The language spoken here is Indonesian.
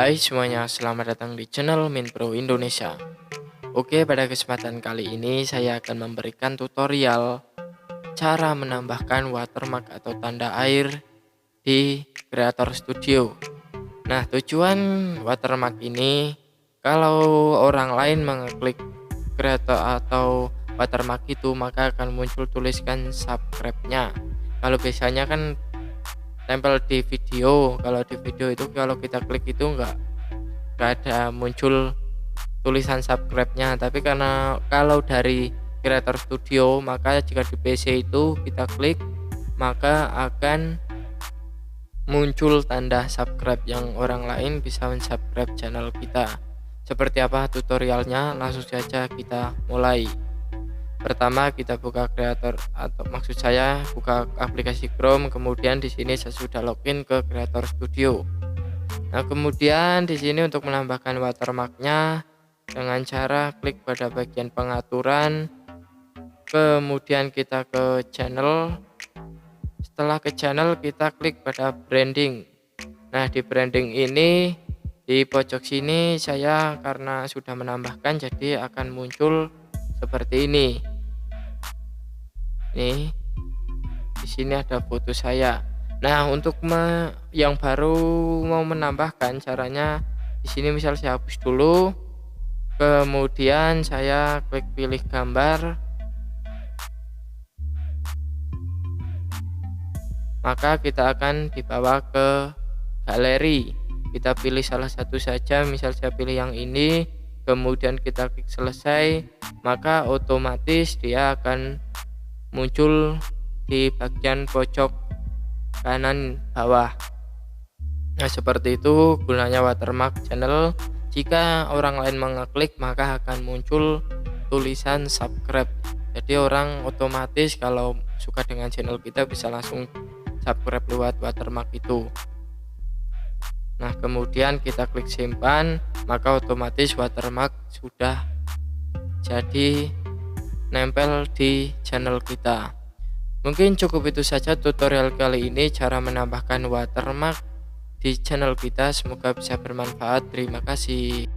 Hai semuanya, selamat datang di channel Minpro Indonesia. Oke, pada kesempatan kali ini saya akan memberikan tutorial cara menambahkan watermark atau tanda air di Creator Studio. Nah, tujuan watermark ini kalau orang lain mengeklik Creator atau watermark itu, maka akan muncul tuliskan subscribe-nya. Kalau biasanya kan tempel di video, kalau di video itu kalau kita klik itu nggak ada muncul tulisan subscribe-nya, tapi karena kalau dari Creator Studio, maka jika di PC itu kita klik maka akan muncul tanda subscribe yang orang lain bisa mensubscribe channel kita. Seperti apa tutorialnya? Langsung saja kita mulai. Pertama kita buka Creator, atau maksud saya buka aplikasi Chrome, kemudian di sini saya sudah login ke Creator Studio. Nah, kemudian di sini untuk menambahkan watermarknya dengan cara klik pada bagian pengaturan, kemudian kita ke channel. Setelah ke channel kita klik pada branding. Nah, di branding ini di pojok sini saya karena sudah menambahkan jadi akan muncul seperti ini. Nih, di sini ada foto saya. Nah, untuk yang baru mau menambahkan caranya di sini, misal saya hapus dulu, kemudian saya klik pilih gambar, maka kita akan dibawa ke galeri. Kita pilih salah satu saja, misal saya pilih yang ini, kemudian kita klik selesai, maka otomatis dia akan muncul di bagian pojok kanan bawah. Nah, seperti itu gunanya watermark channel. Jika orang lain mengeklik maka akan muncul tulisan subscribe, jadi orang otomatis kalau suka dengan channel kita bisa langsung subscribe lewat watermark itu. Nah, kemudian kita klik simpan, maka otomatis watermark sudah jadi nempel di channel kita. Mungkin cukup itu saja tutorial kali ini, cara menambahkan watermark di channel kita. Semoga bisa bermanfaat. Terima kasih.